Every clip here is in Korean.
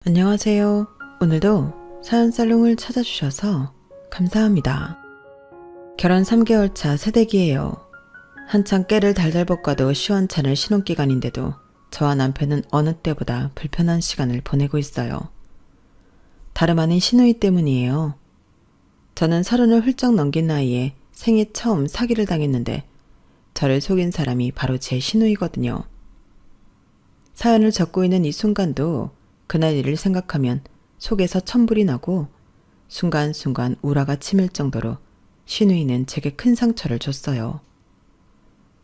안녕하세요. 오늘도 사연살롱을 찾아주셔서 감사합니다. 결혼 3개월 차 새댁이에요. 한창 깨를 달달 볶아도 시원찮을 신혼기간인데도 저와 남편은 어느 때보다 불편한 시간을 보내고 있어요. 다름 아닌 시누이 때문이에요. 저는 30을 훌쩍 넘긴 나이에 생애 처음 사기를 당했는데 저를 속인 사람이 바로 제 시누이거든요. 사연을 적고 있는 이 순간도 그날 일을 생각하면 속에서 천불이 나고 순간순간 우라가 치밀 정도로 시누이는 제게 큰 상처를 줬어요.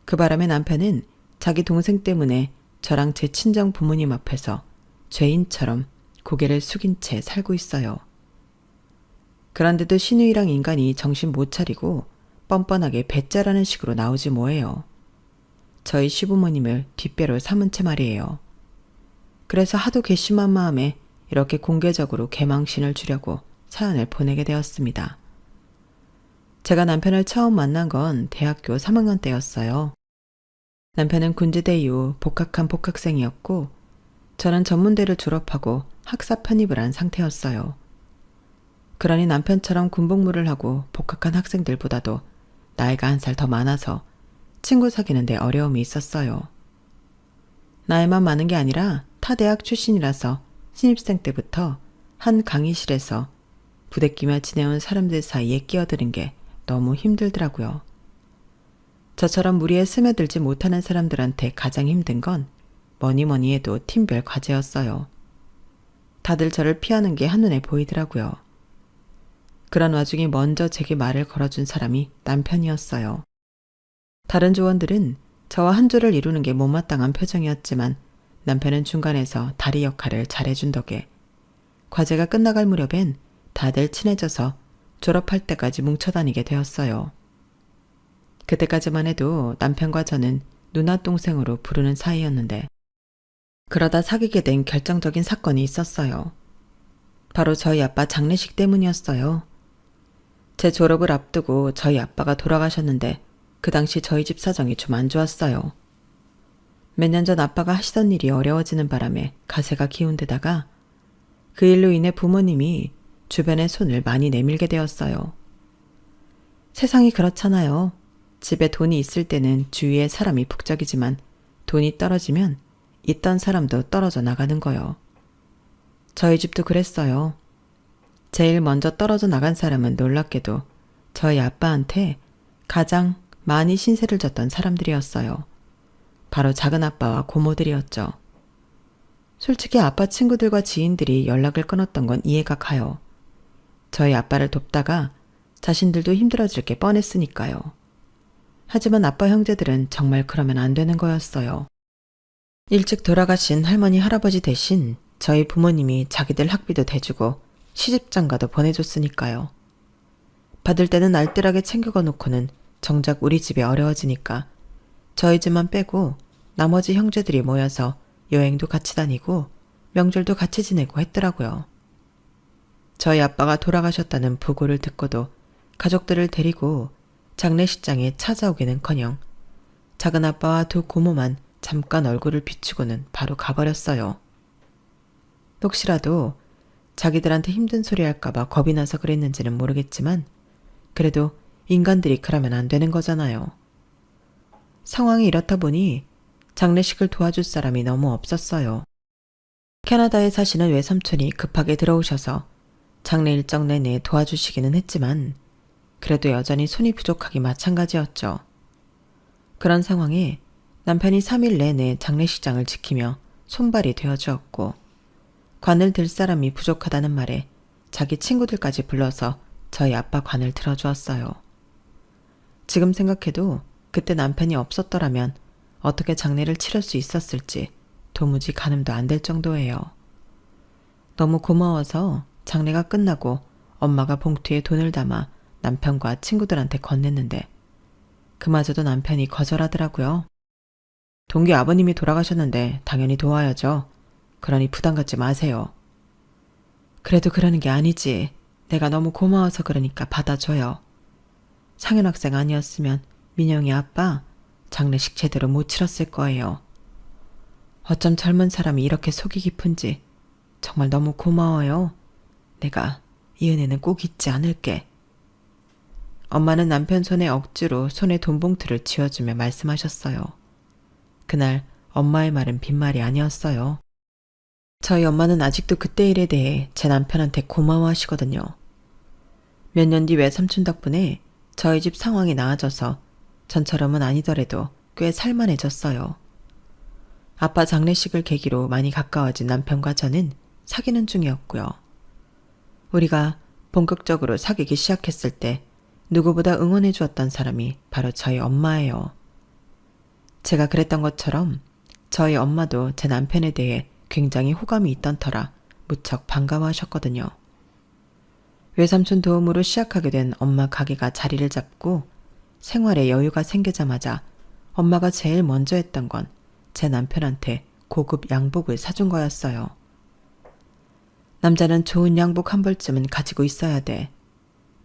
그 바람에 남편은 자기 동생 때문에 저랑 제 친정 부모님 앞에서 죄인처럼 고개를 숙인 채 살고 있어요. 그런데도 시누이랑 인간이 정신 못 차리고 뻔뻔하게 배짜라는 식으로 나오지 뭐예요. 저희 시부모님을 뒷배로 삼은 채 말이에요. 그래서 하도 괘씸한 마음에 이렇게 공개적으로 개망신을 주려고 사연을 보내게 되었습니다. 제가 남편을 처음 만난 건 대학교 3학년 때였어요. 남편은 군지대 이후 복학한 복학생이었고 저는 전문대를 졸업하고 학사 편입을 한 상태였어요. 그러니 남편처럼 군복무를 하고 복학한 학생들보다도 나이가 한 살 더 많아서 친구 사귀는데 어려움이 있었어요. 나이만 많은 게 아니라 타 대학 출신이라서 신입생 때부터 한 강의실에서 부대끼며 지내온 사람들 사이에 끼어드는 게 너무 힘들더라고요. 저처럼 무리에 스며들지 못하는 사람들한테 가장 힘든 건 뭐니 해도 팀별 과제였어요. 다들 저를 피하는 게 한눈에 보이더라고요. 그런 와중에 먼저 제게 말을 걸어준 사람이 남편이었어요. 다른 조원들은 저와 한 조를 이루는 게 못마땅한 표정이었지만 남편은 중간에서 다리 역할을 잘해준 덕에 과제가 끝나갈 무렵엔 다들 친해져서 졸업할 때까지 뭉쳐다니게 되었어요. 그때까지만 해도 남편과 저는 누나 동생으로 부르는 사이였는데 그러다 사귀게 된 결정적인 사건이 있었어요. 바로 저희 아빠 장례식 때문이었어요. 제 졸업을 앞두고 저희 아빠가 돌아가셨는데 그 당시 저희 집 사정이 좀 안 좋았어요. 몇 년 전 아빠가 하시던 일이 어려워지는 바람에 가세가 기운 데다가 그 일로 인해 부모님이 주변에 손을 많이 내밀게 되었어요. 세상이 그렇잖아요. 집에 돈이 있을 때는 주위에 사람이 북적이지만 돈이 떨어지면 있던 사람도 떨어져 나가는 거요. 저희 집도 그랬어요. 제일 먼저 떨어져 나간 사람은 놀랍게도 저희 아빠한테 가장 많이 신세를 졌던 사람들이었어요. 바로 작은아빠와 고모들이었죠. 솔직히 아빠 친구들과 지인들이 연락을 끊었던 건 이해가 가요. 저희 아빠를 돕다가 자신들도 힘들어질 게 뻔했으니까요. 하지만 아빠 형제들은 정말 그러면 안 되는 거였어요. 일찍 돌아가신 할머니 할아버지 대신 저희 부모님이 자기들 학비도 대주고 시집장가도 보내줬으니까요. 받을 때는 알뜰하게 챙겨가 놓고는 정작 우리 집이 어려워지니까 저희 집만 빼고 나머지 형제들이 모여서 여행도 같이 다니고 명절도 같이 지내고 했더라고요. 저희 아빠가 돌아가셨다는 부고를 듣고도 가족들을 데리고 장례식장에 찾아오기는커녕 작은아빠와 두 고모만 잠깐 얼굴을 비추고는 바로 가버렸어요. 혹시라도 자기들한테 힘든 소리 할까봐 겁이 나서 그랬는지는 모르겠지만 그래도 인간들이 그러면 안 되는 거잖아요. 상황이 이렇다 보니 장례식을 도와줄 사람이 너무 없었어요. 캐나다에 사시는 외삼촌이 급하게 들어오셔서 장례 일정 내내 도와주시기는 했지만 그래도 여전히 손이 부족하기 마찬가지였죠. 그런 상황에 남편이 3일 내내 장례식장을 지키며 손발이 되어주었고 관을 들 사람이 부족하다는 말에 자기 친구들까지 불러서 저희 아빠 관을 들어주었어요. 지금 생각해도 그때 남편이 없었더라면 어떻게 장례를 치를 수 있었을지 도무지 가늠도 안 될 정도예요. 너무 고마워서 장례가 끝나고 엄마가 봉투에 돈을 담아 남편과 친구들한테 건넸는데 그마저도 남편이 거절하더라고요. 동기 아버님이 돌아가셨는데 당연히 도와야죠. 그러니 부담 갖지 마세요. 그래도 그러는 게 아니지. 내가 너무 고마워서 그러니까 받아줘요. 상현 학생 아니었으면 민영이 아빠 장례식 제대로 못 치렀을 거예요. 어쩜 젊은 사람이 이렇게 속이 깊은지 정말 너무 고마워요. 내가 이 은혜는 꼭 잊지 않을게. 엄마는 남편 손에 억지로 손에 돈봉투를 쥐어주며 말씀하셨어요. 그날 엄마의 말은 빈말이 아니었어요. 저희 엄마는 아직도 그때 일에 대해 제 남편한테 고마워하시거든요. 몇 년 뒤 외삼촌 덕분에 저희 집 상황이 나아져서 전처럼은 아니더라도 꽤 살만해졌어요. 아빠 장례식을 계기로 많이 가까워진 남편과 저는 사귀는 중이었고요. 우리가 본격적으로 사귀기 시작했을 때 누구보다 응원해 주었던 사람이 바로 저희 엄마예요. 제가 그랬던 것처럼 저희 엄마도 제 남편에 대해 굉장히 호감이 있던 터라 무척 반가워하셨거든요. 외삼촌 도움으로 시작하게 된 엄마 가게가 자리를 잡고 생활에 여유가 생기자마자 엄마가 제일 먼저 했던 건 제 남편한테 고급 양복을 사준 거였어요. 남자는 좋은 양복 한 벌쯤은 가지고 있어야 돼.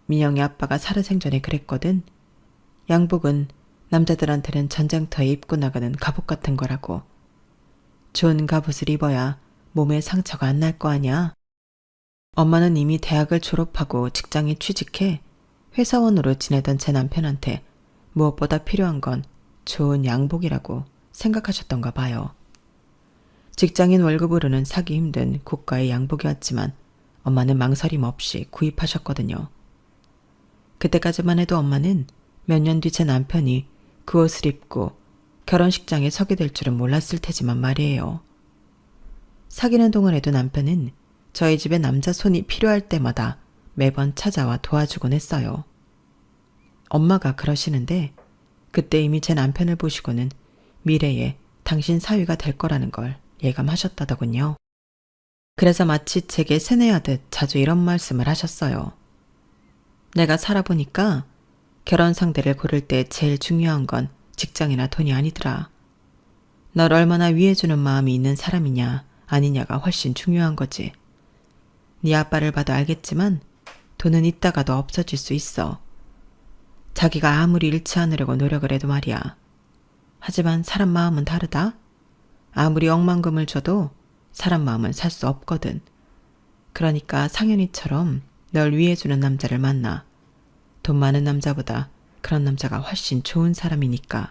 민영이 아빠가 살아생전에 그랬거든. 양복은 남자들한테는 전쟁터에 입고 나가는 갑옷 같은 거라고. 좋은 갑옷을 입어야 몸에 상처가 안 날 거 아냐. 엄마는 이미 대학을 졸업하고 직장에 취직해 회사원으로 지내던 제 남편한테 무엇보다 필요한 건 좋은 양복이라고 생각하셨던가 봐요. 직장인 월급으로는 사기 힘든 고가의 양복이었지만 엄마는 망설임 없이 구입하셨거든요. 그때까지만 해도 엄마는 몇 년 뒤 제 남편이 그 옷을 입고 결혼식장에 서게 될 줄은 몰랐을 테지만 말이에요. 사귀는 동안에도 남편은 저희 집에 남자 손이 필요할 때마다 매번 찾아와 도와주곤 했어요. 엄마가 그러시는데 그때 이미 제 남편을 보시고는 미래에 당신 사위가 될 거라는 걸 예감하셨다더군요. 그래서 마치 제게 세뇌하듯 자주 이런 말씀을 하셨어요. 내가 살아보니까 결혼 상대를 고를 때 제일 중요한 건 직장이나 돈이 아니더라. 널 얼마나 위해주는 마음이 있는 사람이냐 아니냐가 훨씬 중요한 거지. 네 아빠를 봐도 알겠지만 돈은 있다가도 없어질 수 있어. 자기가 아무리 잃지 않으려고 노력을 해도 말이야. 하지만 사람 마음은 다르다. 아무리 억만금을 줘도 사람 마음은 살 수 없거든. 그러니까 상현이처럼 널 위해주는 남자를 만나. 돈 많은 남자보다 그런 남자가 훨씬 좋은 사람이니까.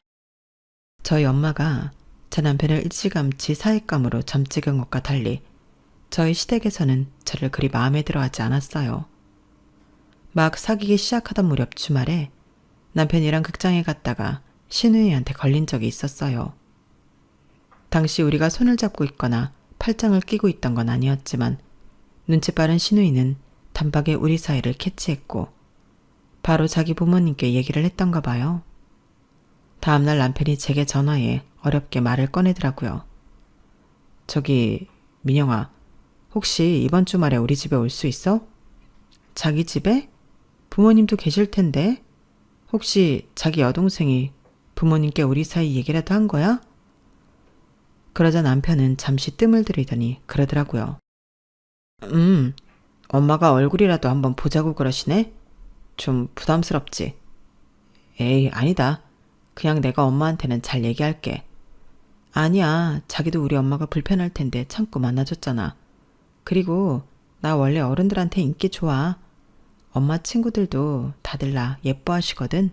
저희 엄마가 제 남편을 일찌감치 사익감으로 점찍은 것과 달리 저희 시댁에서는 저를 그리 마음에 들어하지 않았어요. 막 사귀기 시작하던 무렵 주말에 남편이랑 극장에 갔다가 신우이한테 걸린 적이 있었어요. 당시 우리가 손을 잡고 있거나 팔짱을 끼고 있던 건 아니었지만 눈치 빠른 신우이는 단박에 우리 사이를 캐치했고 바로 자기 부모님께 얘기를 했던가 봐요. 다음날 남편이 제게 전화해 어렵게 말을 꺼내더라고요. 저기 민영아, 혹시 이번 주말에 우리 집에 올 수 있어? 자기 집에? 부모님도 계실 텐데 혹시 자기 여동생이 부모님께 우리 사이 얘기라도 한 거야? 그러자 남편은 잠시 뜸을 들이더니 그러더라고요. 엄마가 얼굴이라도 한번 보자고 그러시네? 좀 부담스럽지? 에이, 아니다. 그냥 내가 엄마한테는 잘 얘기할게. 아니야, 자기도 우리 엄마가 불편할 텐데 참고 만나줬잖아. 그리고 나 원래 어른들한테 인기 좋아. 엄마 친구들도 다들 나 예뻐하시거든.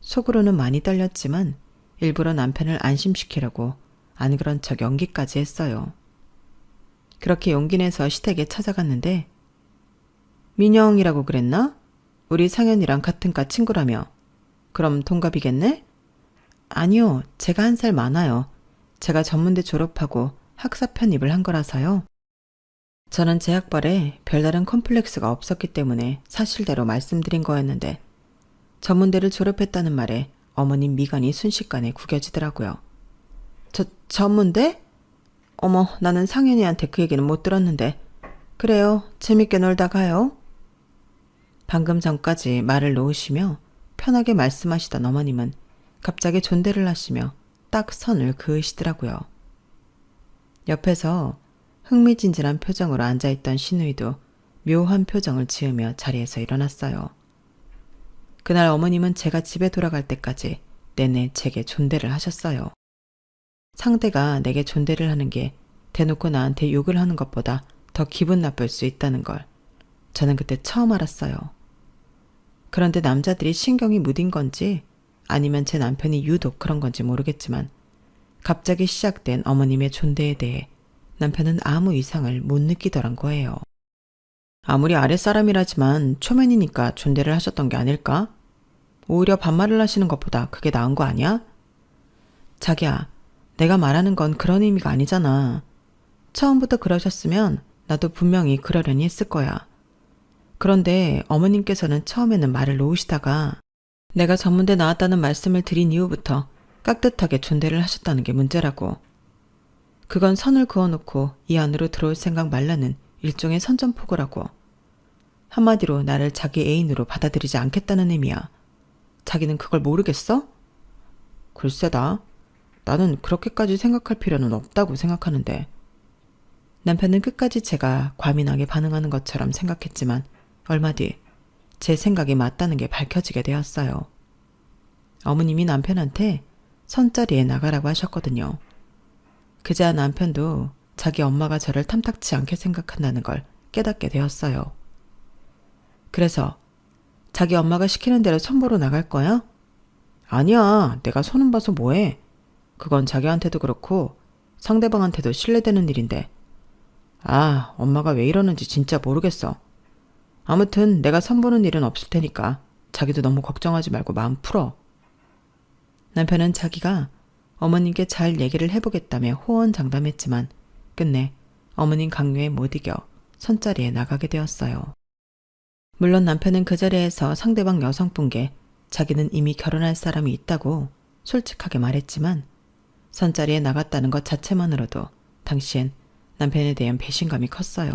속으로는 많이 떨렸지만 일부러 남편을 안심시키려고 안 그런 척 연기까지 했어요. 그렇게 용기 내서 시댁에 찾아갔는데 민영이라고 그랬나? 우리 상현이랑 같은 과 친구라며. 그럼 동갑이겠네? 아니요, 제가 1살 많아요. 제가 전문대 졸업하고 학사 편입을 한 거라서요. 저는 제 학벌에 별다른 컴플렉스가 없었기 때문에 사실대로 말씀드린 거였는데 전문대를 졸업했다는 말에 어머님 미간이 순식간에 구겨지더라고요. 전문대? 어머, 나는 상현이한테 그 얘기는 못 들었는데. 그래요, 재밌게 놀다 가요. 방금 전까지 말을 놓으시며 편하게 말씀하시던 어머님은 갑자기 존대를 하시며 딱 선을 그으시더라고요. 옆에서 흥미진진한 표정으로 앉아있던 신우이도 묘한 표정을 지으며 자리에서 일어났어요. 그날 어머님은 제가 집에 돌아갈 때까지 내내 제게 존대를 하셨어요. 상대가 내게 존대를 하는 게 대놓고 나한테 욕을 하는 것보다 더 기분 나쁠 수 있다는 걸 저는 그때 처음 알았어요. 그런데 남자들이 신경이 무딘 건지 아니면 제 남편이 유독 그런 건지 모르겠지만 갑자기 시작된 어머님의 존대에 대해 남편은 아무 이상을 못 느끼더란 거예요. 아무리 아랫사람이라지만 초면이니까 존대를 하셨던 게 아닐까? 오히려 반말을 하시는 것보다 그게 나은 거 아니야? 자기야, 내가 말하는 건 그런 의미가 아니잖아. 처음부터 그러셨으면 나도 분명히 그러려니 했을 거야. 그런데 어머님께서는 처음에는 말을 놓으시다가 내가 전문대 나왔다는 말씀을 드린 이후부터 깍듯하게 존대를 하셨다는 게 문제라고. 그건 선을 그어놓고 이 안으로 들어올 생각 말라는 일종의 선전포고라고. 한마디로 나를 자기 애인으로 받아들이지 않겠다는 의미야. 자기는 그걸 모르겠어? 글쎄다. 나는 그렇게까지 생각할 필요는 없다고 생각하는데. 남편은 끝까지 제가 과민하게 반응하는 것처럼 생각했지만 얼마 뒤 제 생각이 맞다는 게 밝혀지게 되었어요. 어머님이 남편한테 선자리에 나가라고 하셨거든요. 그제야 남편도 자기 엄마가 저를 탐탁치 않게 생각한다는 걸 깨닫게 되었어요. 그래서 자기 엄마가 시키는 대로 선보러 나갈 거야? 아니야, 내가 손은 봐서 뭐해. 그건 자기한테도 그렇고 상대방한테도 신뢰되는 일인데. 아, 엄마가 왜 이러는지 진짜 모르겠어. 아무튼 내가 선보는 일은 없을 테니까 자기도 너무 걱정하지 말고 마음 풀어. 남편은 자기가 어머님께 잘 얘기를 해보겠다며 호언장담했지만 끝내 어머님 강요에 못 이겨 선자리에 나가게 되었어요. 물론 남편은 그 자리에서 상대방 여성분께 자기는 이미 결혼할 사람이 있다고 솔직하게 말했지만 선자리에 나갔다는 것 자체만으로도 당시엔 남편에 대한 배신감이 컸어요.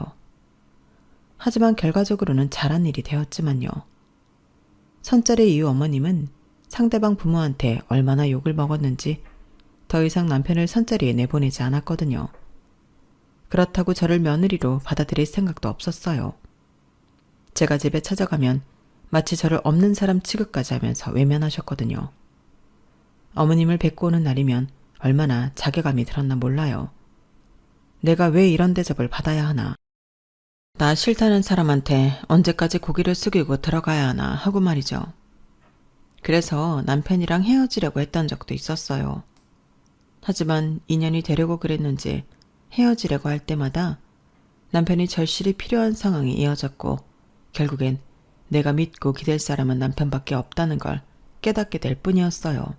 하지만 결과적으로는 잘한 일이 되었지만요. 선자리 이후 어머님은 상대방 부모한테 얼마나 욕을 먹었는지 더 이상 남편을 선자리에 내보내지 않았거든요. 그렇다고 저를 며느리로 받아들일 생각도 없었어요. 제가 집에 찾아가면 마치 저를 없는 사람 취급까지 하면서 외면하셨거든요. 어머님을 뵙고 오는 날이면 얼마나 자괴감이 들었나 몰라요. 내가 왜 이런 대접을 받아야 하나. 나 싫다는 사람한테 언제까지 고개를 숙이고 들어가야 하나 하고 말이죠. 그래서 남편이랑 헤어지려고 했던 적도 있었어요. 하지만 인연이 되려고 그랬는지 헤어지려고 할 때마다 남편이 절실히 필요한 상황이 이어졌고 결국엔 내가 믿고 기댈 사람은 남편밖에 없다는 걸 깨닫게 될 뿐이었어요.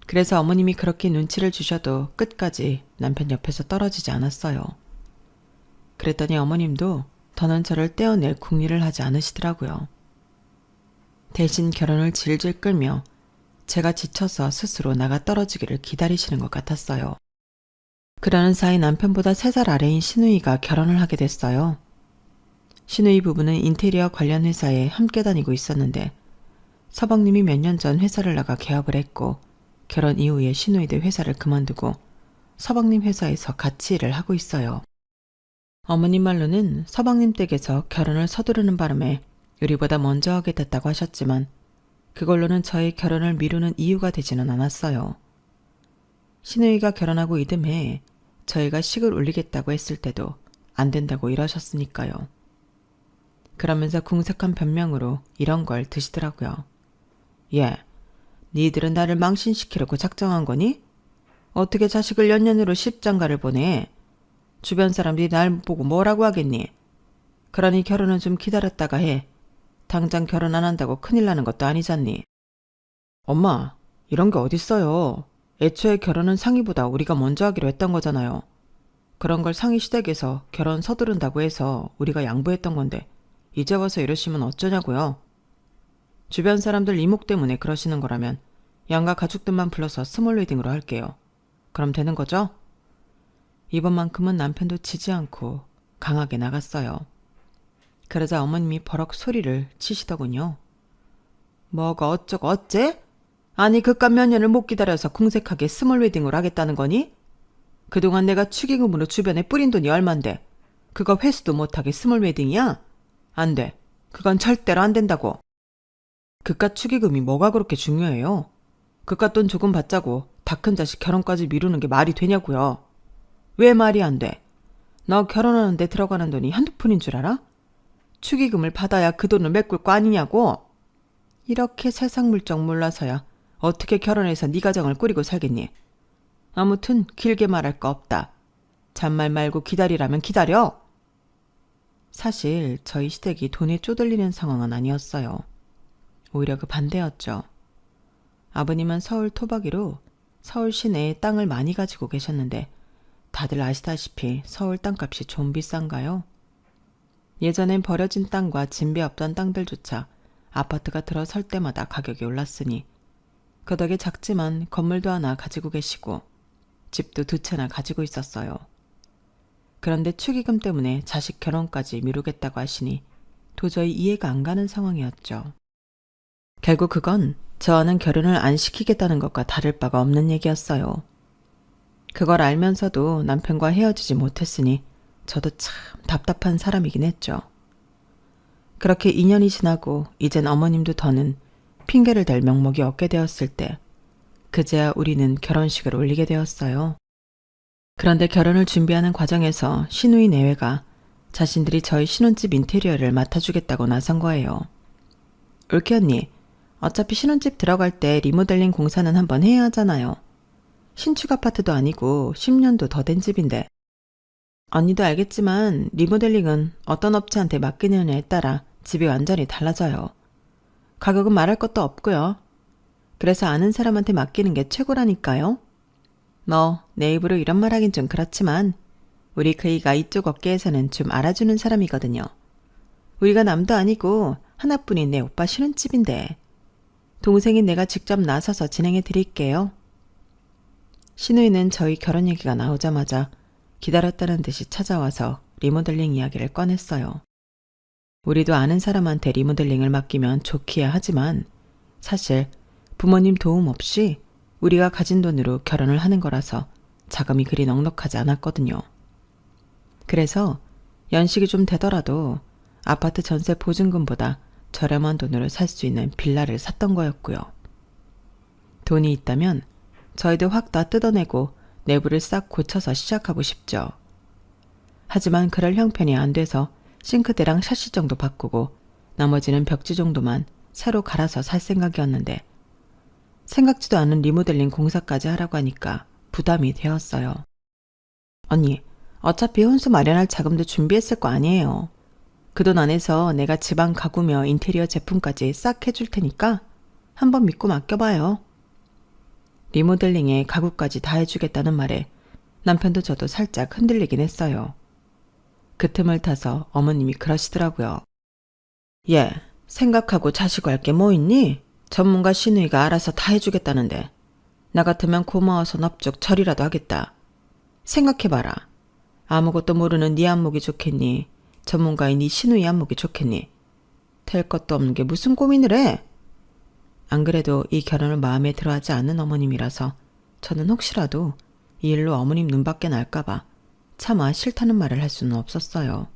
그래서 어머님이 그렇게 눈치를 주셔도 끝까지 남편 옆에서 떨어지지 않았어요. 그랬더니 어머님도 더는 저를 떼어낼 궁리를 하지 않으시더라고요. 대신 결혼을 질질 끌며 제가 지쳐서 스스로 나가 떨어지기를 기다리시는 것 같았어요. 그러는 사이 남편보다 3살 아래인 시누이가 결혼을 하게 됐어요. 시누이 부부는 인테리어 관련 회사에 함께 다니고 있었는데 서방님이 몇 년 전 회사를 나가 개업을 했고 결혼 이후에 시누이도 회사를 그만두고 서방님 회사에서 같이 일을 하고 있어요. 어머님 말로는 서방님 댁에서 결혼을 서두르는 바람에 우리보다 먼저 하게 됐다고 하셨지만 그걸로는 저의 결혼을 미루는 이유가 되지는 않았어요. 시누이가 결혼하고 이듬해 저희가 식을 올리겠다고 했을 때도 안 된다고 이러셨으니까요. 그러면서 궁색한 변명으로 이런 걸 드시더라고요. 예, 니들은 나를 망신시키려고 작정한 거니? 어떻게 자식을 연년으로 십장가를 보내? 주변 사람들이 날 보고 뭐라고 하겠니? 그러니 결혼은 좀 기다렸다가 해. 당장 결혼 안 한다고 큰일 나는 것도 아니잖니. 엄마, 이런 게 어딨어요. 애초에 결혼은 상의보다 우리가 먼저 하기로 했던 거잖아요. 그런 걸 상의 시댁에서 결혼 서두른다고 해서 우리가 양보했던 건데 이제 와서 이러시면 어쩌냐고요. 주변 사람들 이목 때문에 그러시는 거라면 양가 가족들만 불러서 스몰 웨딩으로 할게요. 그럼 되는 거죠? 이번만큼은 남편도 지지 않고 강하게 나갔어요. 그러자 어머님이 버럭 소리를 치시더군요. 뭐가 어쩌고 어째? 아니 그깟 몇 년을 못 기다려서 궁색하게 스몰 웨딩을 하겠다는 거니? 그동안 내가 축의금으로 주변에 뿌린 돈이 얼만데 그거 회수도 못하게 스몰 웨딩이야? 안 돼. 그건 절대로 안 된다고. 그깟 축의금이 뭐가 그렇게 중요해요? 그깟 돈 조금 받자고 다 큰 자식 결혼까지 미루는 게 말이 되냐고요. 왜 말이 안 돼? 너 결혼하는데 들어가는 돈이 한두 푼인 줄 알아? 축의금을 받아야 그 돈을 메꿀 거 아니냐고. 이렇게 세상 물정 몰라서야 어떻게 결혼해서 네 가정을 꾸리고 살겠니? 아무튼 길게 말할 거 없다. 잔말 말고 기다리라면 기다려. 사실 저희 시댁이 돈에 쪼들리는 상황은 아니었어요. 오히려 그 반대였죠. 아버님은 서울 토박이로 서울 시내에 땅을 많이 가지고 계셨는데 다들 아시다시피 서울 땅값이 좀 비싼가요? 예전엔 버려진 땅과 진배 없던 땅들조차 아파트가 들어설 때마다 가격이 올랐으니 그 덕에 작지만 건물도 하나 가지고 계시고 집도 2채나 가지고 있었어요. 그런데 축의금 때문에 자식 결혼까지 미루겠다고 하시니 도저히 이해가 안 가는 상황이었죠. 결국 그건 저와는 결혼을 안 시키겠다는 것과 다를 바가 없는 얘기였어요. 그걸 알면서도 남편과 헤어지지 못했으니 저도 참 답답한 사람이긴 했죠. 그렇게 2년이 지나고 이젠 어머님도 더는 핑계를 댈 명목이 없게 되었을 때 그제야 우리는 결혼식을 올리게 되었어요. 그런데 결혼을 준비하는 과정에서 시누이 내외가 자신들이 저희 신혼집 인테리어를 맡아주겠다고 나선 거예요. 올케 언니, 어차피 신혼집 들어갈 때 리모델링 공사는 한번 해야 하잖아요. 신축 아파트도 아니고 10년도 더 된 집인데. 언니도 알겠지만 리모델링은 어떤 업체한테 맡기느냐에 따라 집이 완전히 달라져요. 가격은 말할 것도 없고요. 그래서 아는 사람한테 맡기는 게 최고라니까요. 내 입으로 이런 말 하긴 좀 그렇지만 우리 그이가 이쪽 업계에서는 좀 알아주는 사람이거든요. 우리가 남도 아니고 하나뿐인 내 오빠 신혼집인데 동생인 내가 직접 나서서 진행해 드릴게요. 시누이는 저희 결혼 얘기가 나오자마자 기다렸다는 듯이 찾아와서 리모델링 이야기를 꺼냈어요. 우리도 아는 사람한테 리모델링을 맡기면 좋기야 하지만 사실 부모님 도움 없이 우리가 가진 돈으로 결혼을 하는 거라서 자금이 그리 넉넉하지 않았거든요. 그래서 연식이 좀 되더라도 아파트 전세 보증금보다 저렴한 돈으로 살 수 있는 빌라를 샀던 거였고요. 돈이 있다면 저희도 확 다 뜯어내고 내부를 싹 고쳐서 시작하고 싶죠. 하지만 그럴 형편이 안 돼서 싱크대랑 샤시 정도 바꾸고 나머지는 벽지 정도만 새로 갈아서 살 생각이었는데 생각지도 않은 리모델링 공사까지 하라고 하니까 부담이 되었어요. 언니, 어차피 혼수 마련할 자금도 준비했을 거 아니에요. 그 돈 안에서 내가 집안 가구며 인테리어 제품까지 싹 해줄 테니까 한번 믿고 맡겨봐요. 리모델링에 가구까지 다 해주겠다는 말에 남편도 저도 살짝 흔들리긴 했어요. 그 틈을 타서 어머님이 그러시더라고요. 얘, 생각하고 자시고 할 게 뭐 있니? 전문가 시누이가 알아서 다 해주겠다는데 나 같으면 고마워서 넙죽 절이라도 하겠다. 생각해봐라. 아무것도 모르는 네 안목이 좋겠니? 전문가인 네 시누이 안목이 좋겠니? 될 것도 없는 게 무슨 고민을 해? 안 그래도 이 결혼을 마음에 들어하지 않는 어머님이라서 저는 혹시라도 이 일로 어머님 눈밖에 날까봐 차마 싫다는 말을 할 수는 없었어요.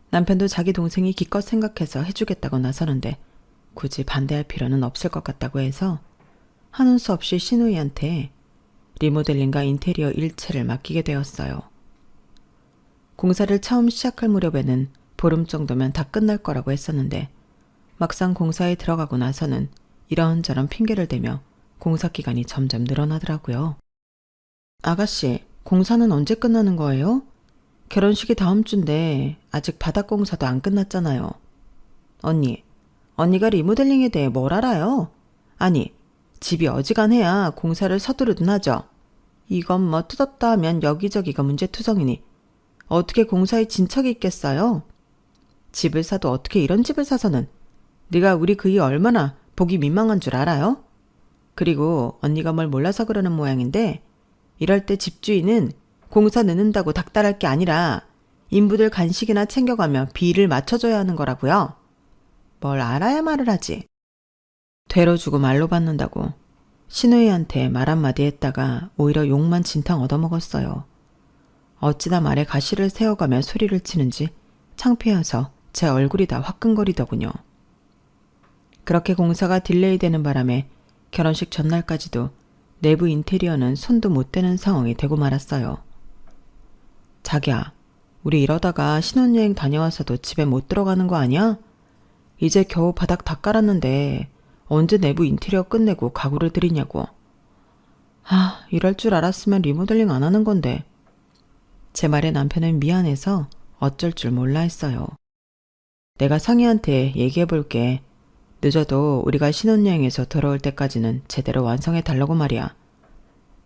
남편도 자기 동생이 기껏 생각해서 해주겠다고 나서는데 굳이 반대할 필요는 없을 것 같다고 해서 하는 수 없이 시누이한테 리모델링과 인테리어 일체를 맡기게 되었어요. 공사를 처음 시작할 무렵에는 보름 정도면 다 끝날 거라고 했었는데 막상 공사에 들어가고 나서는 이런저런 핑계를 대며 공사 기간이 점점 늘어나더라고요. 아가씨, 공사는 언제 끝나는 거예요? 결혼식이 다음 주인데 아직 바닥 공사도 안 끝났잖아요. 언니가 리모델링에 대해 뭘 알아요? 아니, 집이 어지간해야 공사를 서두르든 하죠. 이건 뭐 뜯었다 하면 여기저기가 문제투성이니 어떻게 공사에 진척이 있겠어요? 집을 사도 어떻게 이런 집을 사서는 네가 우리 그이 얼마나 보기 민망한 줄 알아요? 그리고 언니가 뭘 몰라서 그러는 모양인데 이럴 때 집주인은 공사 늦는다고 닥달할 게 아니라 인부들 간식이나 챙겨가며 비를 맞춰줘야 하는 거라고요. 뭘 알아야 말을 하지. 되로 주고 말로 받는다고 시누이한테 말 한마디 했다가 오히려 욕만 진탕 얻어먹었어요. 어찌나 말에 가시를 세워가며 소리를 치는지 창피해서 제 얼굴이 다 화끈거리더군요. 그렇게 공사가 딜레이 되는 바람에 결혼식 전날까지도 내부 인테리어는 손도 못 대는 상황이 되고 말았어요. 자기야, 우리 이러다가 신혼여행 다녀와서도 집에 못 들어가는 거 아니야? 이제 겨우 바닥 다 깔았는데 언제 내부 인테리어 끝내고 가구를 들이냐고. 이럴 줄 알았으면 리모델링 안 하는 건데. 제 말에 남편은 미안해서 어쩔 줄 몰라 했어요. 내가 상희한테 얘기해 볼게. 늦어도 우리가 신혼여행에서 돌아올 때까지는 제대로 완성해 달라고 말이야.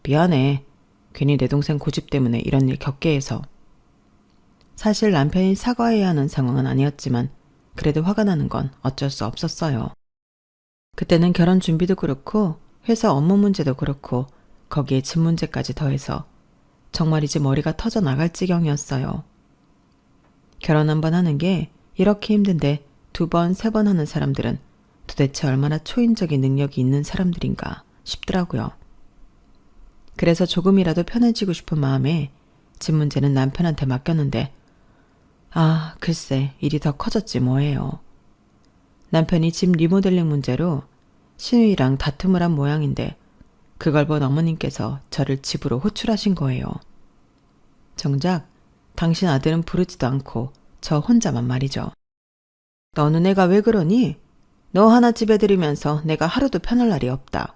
미안해. 괜히 내 동생 고집 때문에 이런 일 겪게 해서. 사실 남편이 사과해야 하는 상황은 아니었지만 그래도 화가 나는 건 어쩔 수 없었어요. 그때는 결혼 준비도 그렇고 회사 업무 문제도 그렇고 거기에 집 문제까지 더해서 정말이지 머리가 터져 나갈 지경이었어요. 결혼 한 번 하는 게 이렇게 힘든데 2번, 3번 하는 사람들은 도대체 얼마나 초인적인 능력이 있는 사람들인가 싶더라고요. 그래서 조금이라도 편해지고 싶은 마음에 집 문제는 남편한테 맡겼는데 글쎄 일이 더 커졌지 뭐예요. 남편이 집 리모델링 문제로 신우이랑 다툼을 한 모양인데 그걸 본 어머님께서 저를 집으로 호출하신 거예요. 정작 당신 아들은 부르지도 않고 저 혼자만 말이죠. 너는 애가 왜 그러니? 너 하나 집에 들이면서 내가 하루도 편할 날이 없다.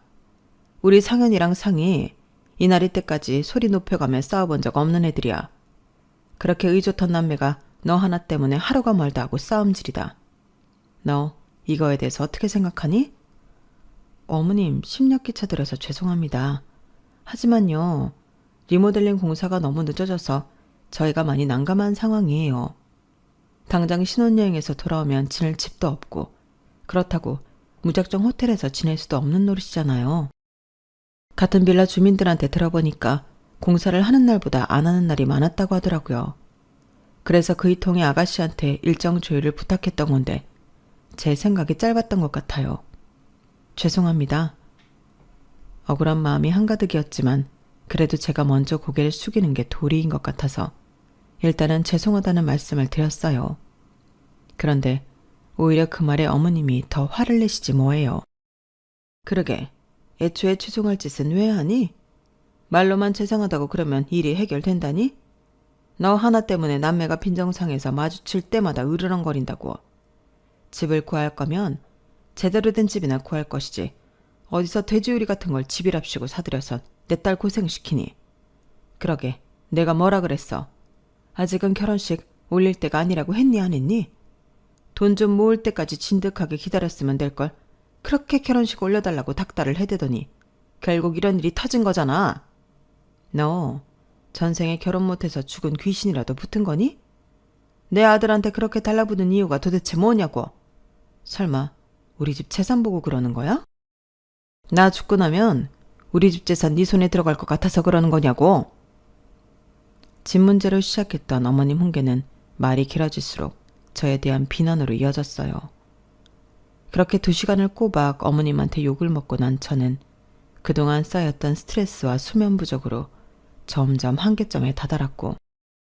우리 상현이랑 상희 이날이 때까지 소리 높여가며 싸워본 적 없는 애들이야. 그렇게 의좋던 남매가 너 하나 때문에 하루가 멀다 하고 싸움질이다. 너 이거에 대해서 어떻게 생각하니? 어머님 심력기차 들여서 죄송합니다. 하지만요. 리모델링 공사가 너무 늦어져서 저희가 많이 난감한 상황이에요. 당장 신혼여행에서 돌아오면 지낼 집도 없고 그렇다고 무작정 호텔에서 지낼 수도 없는 노릇이잖아요. 같은 빌라 주민들한테 들어보니까 공사를 하는 날보다 안 하는 날이 많았다고 하더라고요. 그래서 그 이통의 아가씨한테 일정 조율을 부탁했던 건데 제 생각이 짧았던 것 같아요. 죄송합니다. 억울한 마음이 한가득이었지만 그래도 제가 먼저 고개를 숙이는 게 도리인 것 같아서 일단은 죄송하다는 말씀을 드렸어요. 그런데 오히려 그 말에 어머님이 더 화를 내시지 뭐예요. 그러게, 애초에 죄송할 짓은 왜 하니? 말로만 죄송하다고 그러면 일이 해결된다니? 너 하나 때문에 남매가 빈정상해서 마주칠 때마다 으르렁거린다고. 집을 구할 거면 제대로 된 집이나 구할 것이지 어디서 돼지우리 같은 걸 집이랍시고 사들여서 내 딸 고생시키니. 그러게 내가 뭐라 그랬어. 아직은 결혼식 올릴 때가 아니라고 했니 안 했니? 돈 좀 모을 때까지 진득하게 기다렸으면 될걸. 그렇게 결혼식 올려달라고 닥달을 해대더니 결국 이런 일이 터진 거잖아. 너 전생에 결혼 못해서 죽은 귀신이라도 붙은 거니? 내 아들한테 그렇게 달라붙는 이유가 도대체 뭐냐고. 설마 우리 집 재산 보고 그러는 거야? 나 죽고 나면 우리 집 재산 네 손에 들어갈 것 같아서 그러는 거냐고. 집 문제로 시작했던 어머님 훈계는 말이 길어질수록 저에 대한 비난으로 이어졌어요. 그렇게 2시간을 꼬박 어머님한테 욕을 먹고 난 저는 그동안 쌓였던 스트레스와 수면 부족으로 점점 한계점에 다다랐고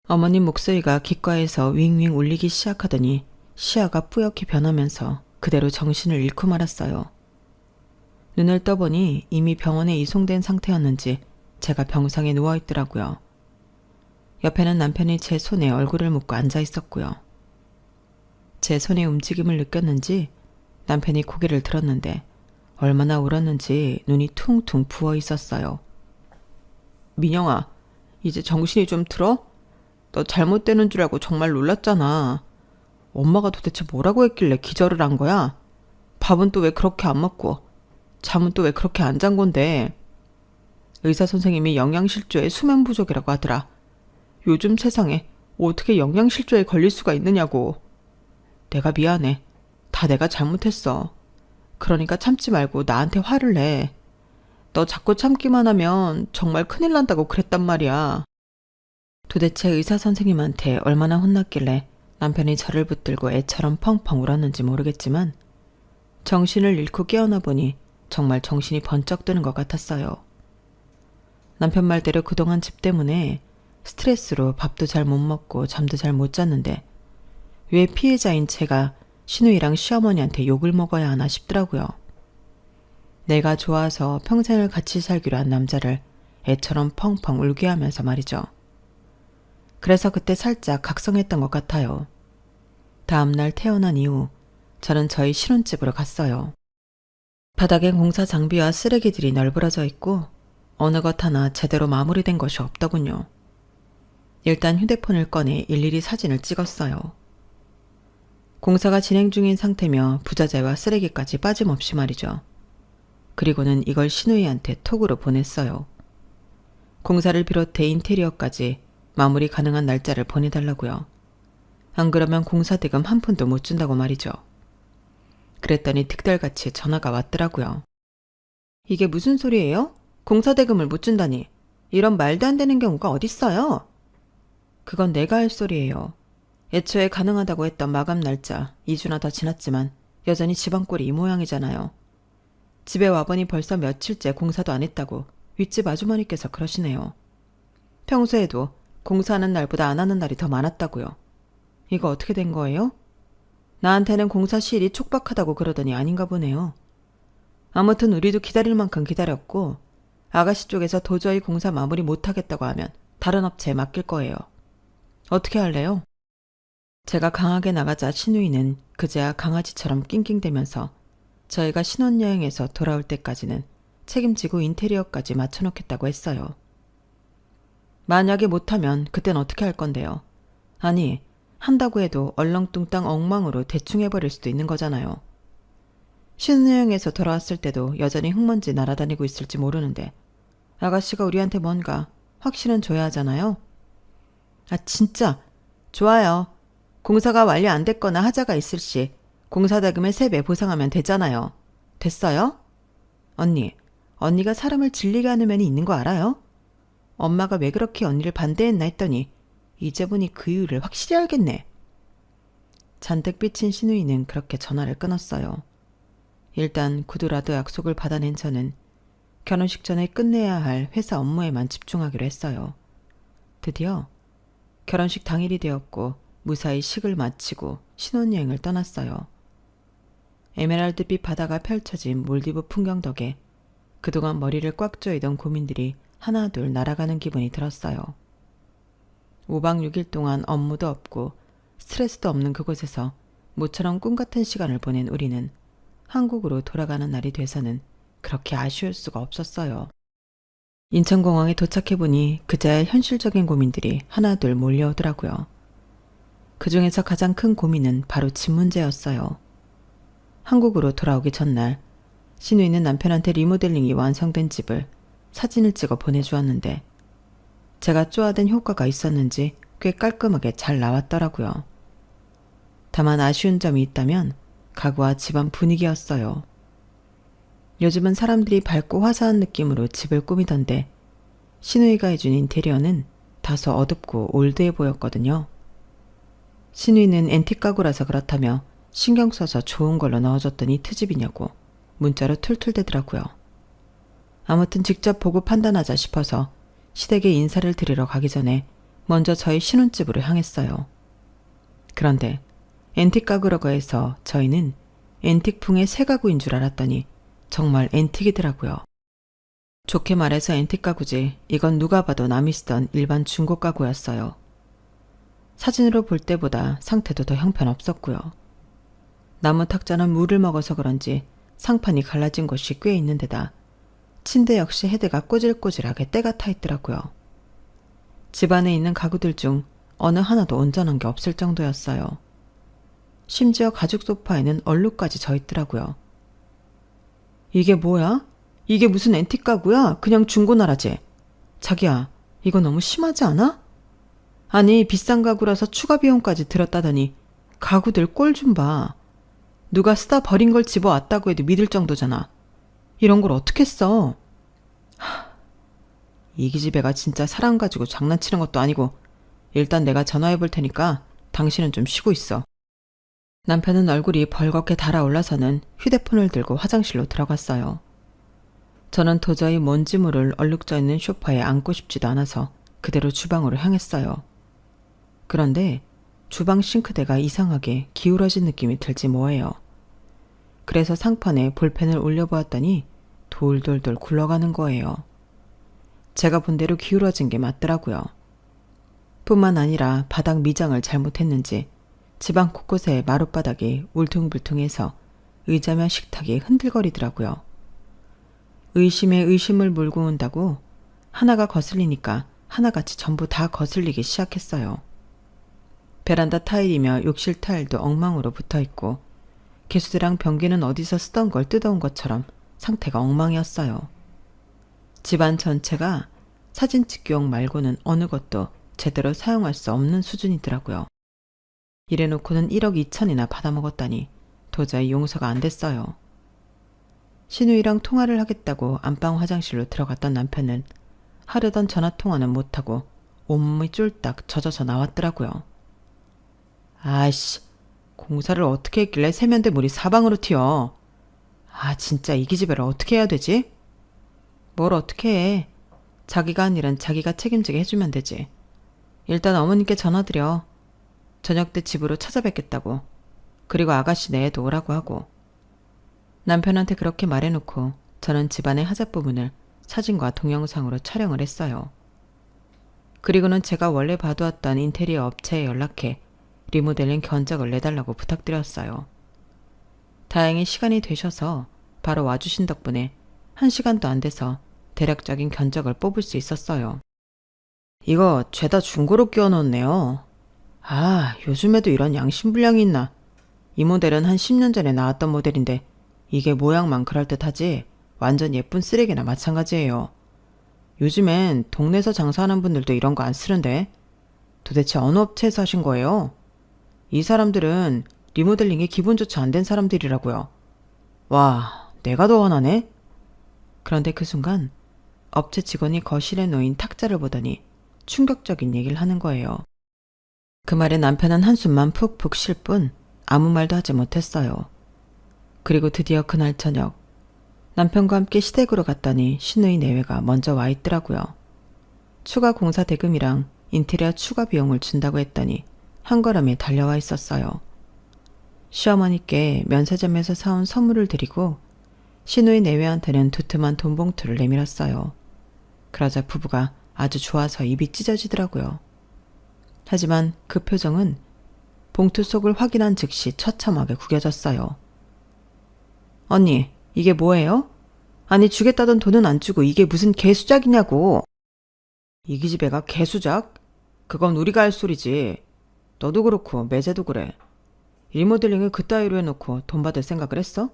어머님 목소리가 귓가에서 윙윙 울리기 시작하더니 시야가 뿌옇게 변하면서 그대로 정신을 잃고 말았어요. 눈을 떠보니 이미 병원에 이송된 상태였는지 제가 병상에 누워있더라고요. 옆에는 남편이 제 손에 얼굴을 묻고 앉아 있었고요. 제 손의 움직임을 느꼈는지 남편이 고개를 들었는데 얼마나 울었는지 눈이 퉁퉁 부어 있었어요. 민영아, 이제 정신이 좀 들어? 너 잘못되는 줄 알고 정말 놀랐잖아. 엄마가 도대체 뭐라고 했길래 기절을 한 거야? 밥은 또 왜 그렇게 안 먹고 잠은 또 왜 그렇게 안 잔 건데? 의사 선생님이 영양실조에 수면 부족이라고 하더라. 요즘 세상에 어떻게 영양실조에 걸릴 수가 있느냐고. 내가 미안해. 다 내가 잘못했어. 그러니까 참지 말고 나한테 화를 내. 너 자꾸 참기만 하면 정말 큰일 난다고 그랬단 말이야. 도대체 의사 선생님한테 얼마나 혼났길래 남편이 저를 붙들고 애처럼 펑펑 울었는지 모르겠지만 정신을 잃고 깨어나 보니 정말 정신이 번쩍 드는 것 같았어요. 남편 말대로 그동안 집 때문에 스트레스로 밥도 잘 못 먹고 잠도 잘 못 잤는데 왜 피해자인 제가 신우이랑 시어머니한테 욕을 먹어야 하나 싶더라고요. 내가 좋아서 평생을 같이 살기로 한 남자를 애처럼 펑펑 울게 하면서 말이죠. 그래서 그때 살짝 각성했던 것 같아요. 다음날 태어난 이후 저는 저희 신혼집으로 갔어요. 바닥엔 공사 장비와 쓰레기들이 널브러져 있고 어느 것 하나 제대로 마무리된 것이 없더군요. 일단 휴대폰을 꺼내 일일이 사진을 찍었어요. 공사가 진행 중인 상태며 부자재와 쓰레기까지 빠짐없이 말이죠. 그리고는 이걸 신우이한테 톡으로 보냈어요. 공사를 비롯해 인테리어까지 마무리 가능한 날짜를 보내달라고요. 안 그러면 공사 대금 한 푼도 못 준다고 말이죠. 그랬더니 득달같이 전화가 왔더라고요. 이게 무슨 소리예요? 공사 대금을 못 준다니. 이런 말도 안 되는 경우가 어딨어요? 그건 내가 할 소리예요. 애초에 가능하다고 했던 마감 날짜 2주나 더 지났지만 여전히 집안 꼴이 이 모양이잖아요. 집에 와보니 벌써 며칠째 공사도 안 했다고 윗집 아주머니께서 그러시네요. 평소에도 공사하는 날보다 안 하는 날이 더 많았다고요. 이거 어떻게 된 거예요? 나한테는 공사 시일이 촉박하다고 그러더니 아닌가 보네요. 아무튼 우리도 기다릴 만큼 기다렸고 아가씨 쪽에서 도저히 공사 마무리 못하겠다고 하면 다른 업체에 맡길 거예요. 어떻게 할래요? 제가 강하게 나가자 신우이는 그제야 강아지처럼 낑낑대면서 저희가 신혼여행에서 돌아올 때까지는 책임지고 인테리어까지 맞춰놓겠다고 했어요. 만약에 못하면 그땐 어떻게 할 건데요? 아니, 한다고 해도 얼렁뚱땅 엉망으로 대충 해버릴 수도 있는 거잖아요. 신혼여행에서 돌아왔을 때도 여전히 흙먼지 날아다니고 있을지 모르는데 아가씨가 우리한테 뭔가 확신은 줘야 하잖아요. 아 진짜 좋아요. 공사가 완료 안 됐거나 하자가 있을 시 공사대금의 3배 보상하면 되잖아요. 됐어요? 언니가 사람을 질리게 하는 면이 있는 거 알아요? 엄마가 왜 그렇게 언니를 반대했나 했더니 이제 보니 그 이유를 확실히 알겠네. 잔뜩 삐친 신우이는 그렇게 전화를 끊었어요. 일단 구두라도 약속을 받아낸 저는 결혼식 전에 끝내야 할 회사 업무에만 집중하기로 했어요. 드디어 결혼식 당일이 되었고 무사히 식을 마치고 신혼여행을 떠났어요. 에메랄드빛 바다가 펼쳐진 몰디브 풍경 덕에 그동안 머리를 꽉 조이던 고민들이 하나둘 날아가는 기분이 들었어요. 5박 6일 동안 업무도 없고 스트레스도 없는 그곳에서 모처럼 꿈같은 시간을 보낸 우리는 한국으로 돌아가는 날이 돼서는 그렇게 아쉬울 수가 없었어요. 인천공항에 도착해보니 그자의 현실적인 고민들이 하나둘 몰려오더라고요. 그 중에서 가장 큰 고민은 바로 집 문제였어요. 한국으로 돌아오기 전날 신우이는 남편한테 리모델링이 완성된 집을 사진을 찍어 보내주었는데 제가 쪼아댄 효과가 있었는지 꽤 깔끔하게 잘 나왔더라고요. 다만 아쉬운 점이 있다면 가구와 집안 분위기였어요. 요즘은 사람들이 밝고 화사한 느낌으로 집을 꾸미던데 신우이가 해준 인테리어는 다소 어둡고 올드해 보였거든요. 신우이는 앤틱 가구라서 그렇다며 신경 써서 좋은 걸로 넣어줬더니 트집이냐고 문자로 툴툴대더라고요. 아무튼 직접 보고 판단하자 싶어서 시댁에 인사를 드리러 가기 전에 먼저 저희 신혼집으로 향했어요. 그런데 앤틱 가구라고 해서 저희는 앤틱풍의 새 가구인 줄 알았더니 정말 앤틱이더라고요. 좋게 말해서 앤틱 가구지 이건 누가 봐도 남이 쓰던 일반 중고 가구였어요. 사진으로 볼 때보다 상태도 더 형편없었고요. 나무 탁자는 물을 먹어서 그런지 상판이 갈라진 곳이 꽤 있는 데다 침대 역시 헤드가 꼬질꼬질하게 때가 타 있더라고요. 집 안에 있는 가구들 중 어느 하나도 온전한 게 없을 정도였어요. 심지어 가죽 소파에는 얼룩까지 져 있더라고요. 이게 뭐야? 이게 무슨 앤틱 가구야? 그냥 중고나라지. 자기야, 이거 너무 심하지 않아? 아니, 비싼 가구라서 추가 비용까지 들었다더니 가구들 꼴 좀 봐. 누가 쓰다 버린 걸 집어왔다고 해도 믿을 정도잖아. 이런 걸 어떻게 써? 이 기집애가 진짜 사람 가지고 장난치는 것도 아니고 일단 내가 전화해 볼 테니까 당신은 좀 쉬고 있어. 남편은 얼굴이 벌겋게 달아올라서는 휴대폰을 들고 화장실로 들어갔어요. 저는 도저히 먼지 모를 얼룩져 있는 소파에 앉고 싶지도 않아서 그대로 주방으로 향했어요. 그런데 주방 싱크대가 이상하게 기울어진 느낌이 들지 뭐예요. 그래서 상판에 볼펜을 올려보았더니 돌돌돌 굴러가는 거예요. 제가 본 대로 기울어진 게 맞더라고요. 뿐만 아니라 바닥 미장을 잘못했는지 집안 곳곳에 마룻바닥이 울퉁불퉁해서 의자며 식탁이 흔들거리더라고요. 의심에 의심을 물고 온다고 하나가 거슬리니까 하나같이 전부 다 거슬리기 시작했어요. 베란다 타일이며 욕실 타일도 엉망으로 붙어있고 개수대랑 변기는 어디서 쓰던 걸 뜯어온 것처럼 상태가 엉망이었어요. 집안 전체가 사진 찍기용 말고는 어느 것도 제대로 사용할 수 없는 수준이더라고요. 이래놓고는 1억 2천이나 받아먹었다니 도저히 용서가 안 됐어요. 신우이랑 통화를 하겠다고 안방 화장실로 들어갔던 남편은 하려던 전화통화는 못하고 온몸이 쫄딱 젖어서 나왔더라고요. 아이씨, 공사를 어떻게 했길래 세면대 물이 사방으로 튀어. 아, 진짜 이 기집애를 어떻게 해야 되지? 뭘 어떻게 해. 자기가 한 일은 자기가 책임지게 해주면 되지. 일단 어머님께 전화드려. 저녁 때 집으로 찾아뵙겠다고. 그리고 아가씨 내에도 오라고 하고. 남편한테 그렇게 말해놓고 저는 집안의 하자 부분을 사진과 동영상으로 촬영을 했어요. 그리고는 제가 원래 봐두었던 인테리어 업체에 연락해 리모델링 견적을 내달라고 부탁드렸어요. 다행히 시간이 되셔서 바로 와주신 덕분에 1시간도 안 돼서 대략적인 견적을 뽑을 수 있었어요. 이거 죄다 중고로 끼워놓았네요. 아, 요즘에도 이런 양심불량이 있나. 이 모델은 한 10년 전에 나왔던 모델인데 이게 모양만 그럴듯하지 완전 예쁜 쓰레기나 마찬가지예요. 요즘엔 동네에서 장사하는 분들도 이런 거 안 쓰는데 도대체 어느 업체에서 하신 거예요? 이 사람들은 리모델링이 기본조차 안 된 사람들이라고요. 와, 내가 더 화나네? 그런데 그 순간 업체 직원이 거실에 놓인 탁자를 보더니 충격적인 얘기를 하는 거예요. 그 말에 남편은 한숨만 푹푹 쉴 뿐 아무 말도 하지 못했어요. 그리고 드디어 그날 저녁 남편과 함께 시댁으로 갔더니 신우이 내외가 먼저 와 있더라고요. 추가 공사 대금이랑 인테리어 추가 비용을 준다고 했더니 한 걸음에 달려와 있었어요. 시어머니께 면세점에서 사온 선물을 드리고 신우이 내외한테는 두툼한 돈 봉투를 내밀었어요. 그러자 부부가 아주 좋아서 입이 찢어지더라고요. 하지만 그 표정은 봉투 속을 확인한 즉시 처참하게 구겨졌어요. 언니, 이게 뭐예요? 아니 주겠다던 돈은 안 주고 이게 무슨 개수작이냐고. 이 기집애가 개수작? 그건 우리가 할 소리지. 너도 그렇고 매제도 그래. 리모델링을 그따위로 해놓고 돈 받을 생각을 했어?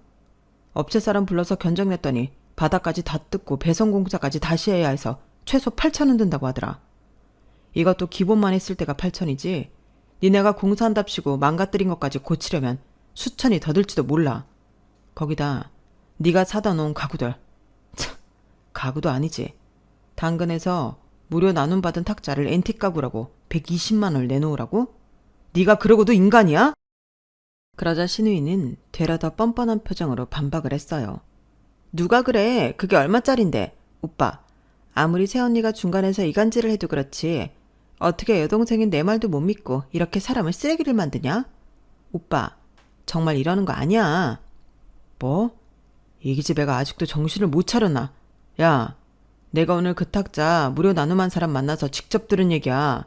업체 사람 불러서 견적 냈더니 바닥까지 다 뜯고 배선 공사까지 다시 해야 해서 최소 8,000원 든다고 하더라. 이것도 기본만 했을 때가 8,000이지 니네가 공사한답시고 망가뜨린 것까지 고치려면 수천이 더 들지도 몰라. 거기다 네가 사다 놓은 가구들. 참, 가구도 아니지. 당근에서 무료 나눔받은 탁자를 앤틱 가구라고 120만 원을 내놓으라고? 네가 그러고도 인간이야? 그러자 신우이는 되려 더 뻔뻔한 표정으로 반박을 했어요. 누가 그래? 그게 얼마짜린데? 오빠, 아무리 새언니가 중간에서 이간질을 해도 그렇지 어떻게 여동생인 내 말도 못 믿고 이렇게 사람을 쓰레기를 만드냐? 오빠, 정말 이러는 거 아니야. 뭐? 이 기집애가 아직도 정신을 못 차렸나? 야, 내가 오늘 그 탁자 무료 나눔한 사람 만나서 직접 들은 얘기야.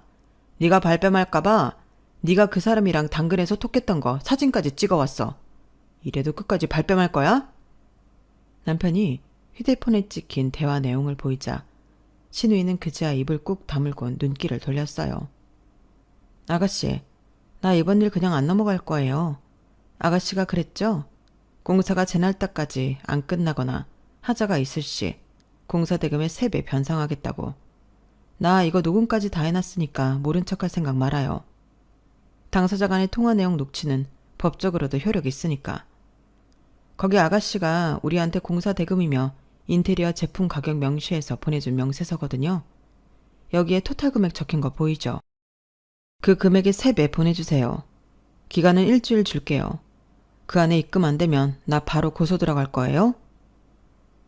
네가 발뺌할까봐 네가 그 사람이랑 당근에서 톡했던 거 사진까지 찍어왔어. 이래도 끝까지 발뺌할 거야? 남편이 휴대폰에 찍힌 대화 내용을 보이자 신우이는 그제야 입을 꾹 다물고 눈길을 돌렸어요. 아가씨, 나 이번 일 그냥 안 넘어갈 거예요. 아가씨가 그랬죠? 공사가 제날짜까지 안 끝나거나 하자가 있을 시 공사 대금의 3배 변상하겠다고. 나 이거 녹음까지 다 해놨으니까 모른 척할 생각 말아요. 당사자 간의 통화 내용 녹취는 법적으로도 효력이 있으니까. 거기 아가씨가 우리한테 공사 대금이며 인테리어 제품 가격 명시해서 보내준 명세서거든요. 여기에 토탈 금액 적힌 거 보이죠? 그 금액의 3배 보내주세요. 기간은 일주일 줄게요. 그 안에 입금 안 되면 나 바로 고소 들어갈 거예요?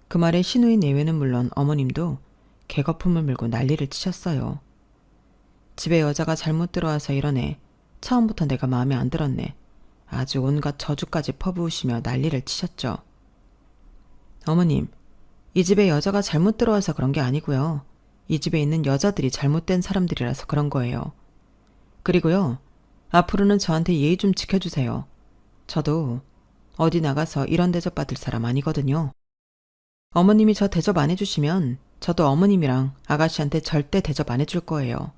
그 말에 신우이 내외는 물론 어머님도 개거품을 물고 난리를 치셨어요. 집에 여자가 잘못 들어와서 이러네. 처음부터 내가 마음에 안 들었네. 아주 온갖 저주까지 퍼부으시며 난리를 치셨죠. 어머님, 이 집에 여자가 잘못 들어와서 그런 게 아니고요. 이 집에 있는 여자들이 잘못된 사람들이라서 그런 거예요. 그리고요, 앞으로는 저한테 예의 좀 지켜주세요. 저도 어디 나가서 이런 대접 받을 사람 아니거든요. 어머님이 저 대접 안 해주시면 저도 어머님이랑 아가씨한테 절대 대접 안 해줄 거예요.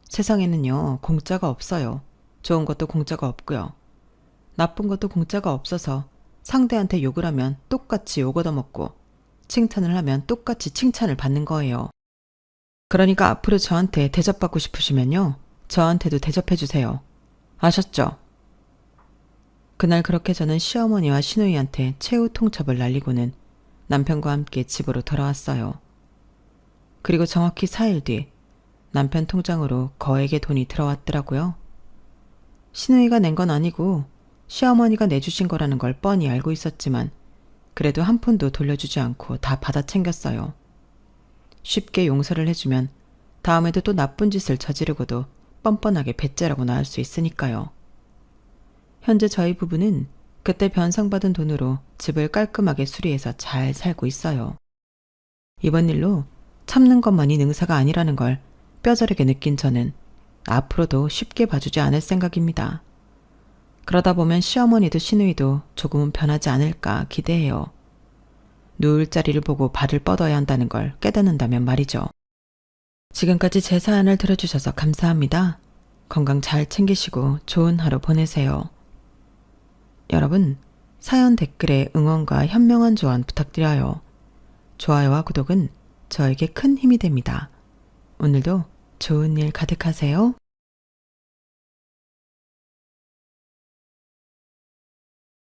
세상에는요, 공짜가 없어요. 좋은 것도 공짜가 없고요. 나쁜 것도 공짜가 없어서 상대한테 욕을 하면 똑같이 욕 얻어먹고 칭찬을 하면 똑같이 칭찬을 받는 거예요. 그러니까 앞으로 저한테 대접받고 싶으시면요, 저한테도 대접해주세요. 아셨죠? 그날 그렇게 저는 시어머니와 시누이한테 최후 통첩을 날리고는 남편과 함께 집으로 돌아왔어요. 그리고 정확히 4일 뒤 남편 통장으로 거액의 돈이 들어왔더라고요. 시누이가 낸 건 아니고 시어머니가 내주신 거라는 걸 뻔히 알고 있었지만 그래도 한 푼도 돌려주지 않고 다 받아 챙겼어요. 쉽게 용서를 해주면 다음에도 또 나쁜 짓을 저지르고도 뻔뻔하게 배째라고 나올 수 있으니까요. 현재 저희 부부는 그때 변상받은 돈으로 집을 깔끔하게 수리해서 잘 살고 있어요. 이번 일로 참는 것만이 능사가 아니라는 걸 뼈저리게 느낀 저는 앞으로도 쉽게 봐주지 않을 생각입니다. 그러다 보면 시어머니도 시누이도 조금은 변하지 않을까 기대해요. 누울 자리를 보고 발을 뻗어야 한다는 걸 깨닫는다면 말이죠. 지금까지 제 사연을 들어주셔서 감사합니다. 건강 잘 챙기시고 좋은 하루 보내세요. 여러분, 사연 댓글에 응원과 현명한 조언 부탁드려요. 좋아요와 구독은 저에게 큰 힘이 됩니다. 오늘도 좋은 일 가득하세요.